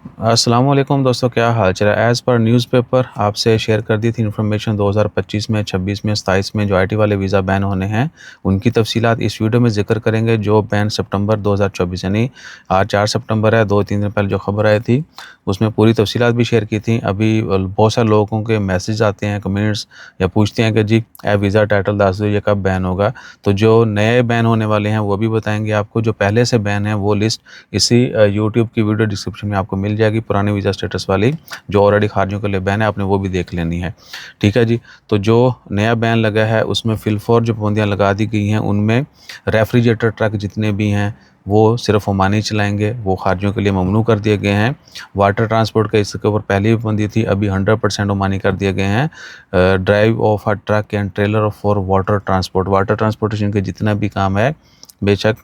अस्सलाम वालेकुम दोस्तों, क्या हाल चाल है। एज़ पर न्यूज़पेपर आपसे शेयर कर दी थी इन्फॉर्मेशन 2025 में, 26 में, 27 में जो आईटी वाले वीज़ा बैन होने हैं, उनकी तफसीलात इस वीडियो में ज़िक्र करेंगे। जो बैन सितंबर 2024 यानी आज 4 सितंबर है, 2-3 दिन पहले जो खबर आई थी उसमें पूरी तफसीलात भी शेयर की थी। अभी बहुत सारे लोगों के मैसेज आते हैं, कमेंट्स या पूछते हैं कि जी ए वीज़ा टाइटल दस दो, ये कब बैन होगा। तो जो नए बैन होने वाले हैं वो भी बताएंगे आपको। जो पहले से बैन है वो लिस्ट इसी यूट्यूब की वीडियो डिस्क्रिप्शन में आपको मिल जाएगी, पुराने वीज़ा स्टेटस वाली जो ऑलरेडी खारिजियों के लिए बैन है, आपने वो भी देख लेनी है। ठीक है जी। तो जो नया बैन लगा है उसमें फिलफोर जो पाबंदियाँ लगा दी गई हैं, उनमें रेफ्रिजरेटर ट्रक जितने भी हैं वो सिर्फ ओमानी चलाएंगे, वो खारिजियों के लिए ममनू कर दिए गए हैं। वाटर ट्रांसपोर्ट का इसके ऊपर पहले भी पाबंदी थी, अभी 100% ओमानी कर दिए गए हैं। Drive of a truck and trailer for water transport, water transportation के जितना भी काम है, बेशक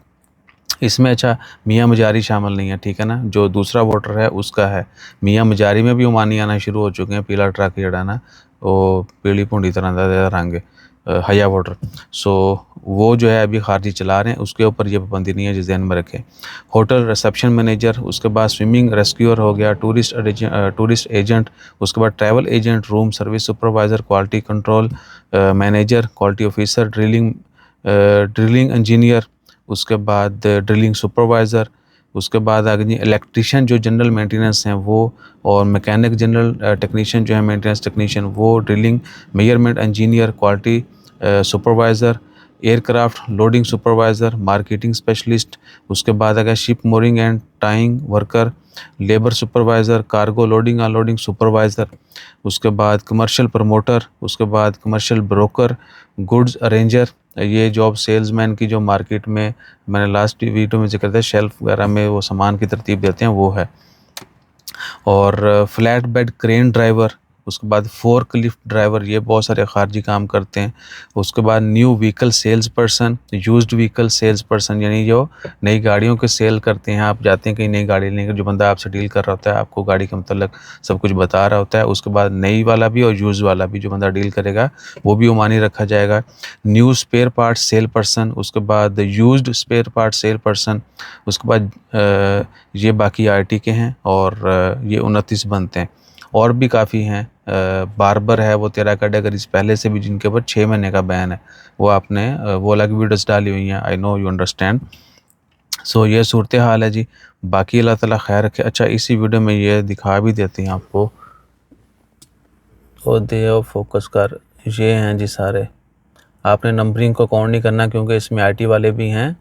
इसमें अच्छा मियाँ मजारी शामिल नहीं है, ठीक है ना। जो दूसरा वोटर है उसका है। मियाँ मजारी में भी ओमानी आना शुरू हो चुके हैं। पीला ट्रक जड़ा ना वो पीली भूडी तरह का रंग हया वोटर, सो वो जो है अभी खारजी चला रहे हैं, उसके ऊपर ये पाबंदी नहीं है, जिस ध्यान में रखें। होटल रिसेप्शन मैनेजर, उसके बाद स्विमिंग रेस्क्यूअर हो गया, टूरिस्ट एजेंट, उसके बाद travel agent, room service supervisor, quality control manager, quality officer, drilling engineer, उसके बाद ड्रिलिंग सुपरवाइज़र, उसके बाद आगे जी इलेक्ट्रीशियन जो जनरल मेंटेनेंस हैं वो, और मैकेनिक जनरल टेक्नीशियन जो है मेंटेनेंस टेक्नीशियन वो, drilling measurement engineer, quality supervisor, aircraft loading supervisor, marketing specialist, उसके बाद अगर ship mooring and tying worker, labour supervisor, cargo loading unloading supervisor, उसके बाद कमर्शियल प्रमोटर, उसके बाद कमर्शियल ब्रोकर, गुड्स अरेंजर, ये जॉब सेल्समैन की जो मार्केट में मैंने लास्ट वीडियो में जिक्र था, शेल्फ वगैरह में वो सामान की तरतीब देते हैं, वो है। और फ्लैट बेड क्रेन ड्राइवर, उसके बाद फोर्क लिफ्ट ड्राइवर, ये बहुत सारे खारजी काम करते हैं। उसके बाद new vehicle sales person, used vehicle sales person, यानी जो नई गाड़ियों के सेल करते हैं। आप जाते हैं कहीं नई गाड़ी लेकर, जो बंदा आपसे डील कर रहा होता है आपको गाड़ी के मतलब सब कुछ बता रहा होता है। उसके बाद नई वाला भी और यूज़ वाला भी जो बंदा डील करेगा वो भी ओमानी रखा जाएगा। New spare part sale person, उसके बाद used spare part sale person, उसके बाद ये बाकी आईटी के हैं, और ये 29 बनते हैं। और भी काफ़ी हैं। बार्बर है, वो 13 कैटेगरीज पहले से भी, जिनके ऊपर 6 महीने का बैन है, वो आपने वो अलग वीडियोस डाली हुई हैं। I know you understand. So ये सूरत हाल है जी। बाकी अल्लाह ताला खैर रखे। अच्छा, इसी वीडियो में ये दिखा भी देते हैं आपको, तो दे फोकस कर, ये हैं जी सारे। आपने नंबरिंग को काउंट नहीं करना क्योंकि इसमें आईटी वाले भी हैं,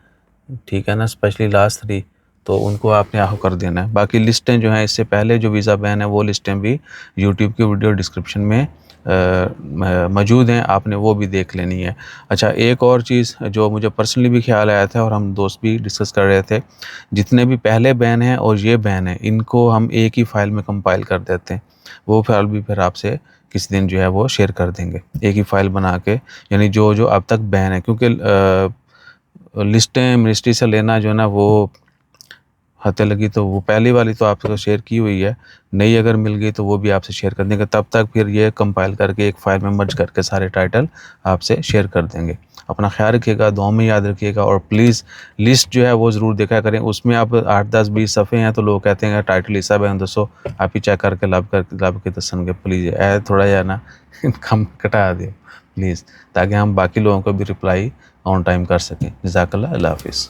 ठीक है ना, स्पेशली लास्ट 3, तो उनको आपने आहो कर देना है। बाकी लिस्टें जो हैं इससे पहले जो वीज़ा बैन है वो लिस्टें भी यूट्यूब की वीडियो डिस्क्रिप्शन में मौजूद हैं, आपने वो भी देख लेनी है। अच्छा, एक और चीज़ जो मुझे पर्सनली भी ख्याल आया था और हम दोस्त भी डिस्कस कर रहे थे, जितने भी पहले बैन हैं और ये बैन है, इनको हम एक ही फ़ाइल में कंपाइल कर देते हैं। वो फाइल भी फिर आपसे किसी दिन जो है वो शेयर कर देंगे, एक ही फ़ाइल बना के, यानी जो जो अब तक बैन है। क्योंकि लिस्टें मिनिस्ट्री से लेना जो है ना वो हद लगी, तो वो पहली वाली तो आपसे शेयर की हुई है, नई अगर मिल गई तो वो भी आपसे शेयर कर देंगे। तब तक फिर ये कंपाइल करके एक फ़ाइल में मर्ज करके सारे टाइटल आपसे शेयर कर देंगे। अपना ख्याल रखिएगा, दुआ में याद रखिएगा, और प्लीज़ लिस्ट जो है वो ज़रूर देखा करें। उसमें आप 8, 10, 20 सफ़े हैं तो लोग कहते हैं टाइटल हिस्सा बयान दसो, आप ही चेक करके लब के दसन प्लीज़ थोड़ा जा ना कम कटा दो प्लीज़, ताकि हम बाकी लोगों को भी रिप्लाई ऑन टाइम कर सकें। जज़ाकल्लाह, अल्लाह हाफ़िज़।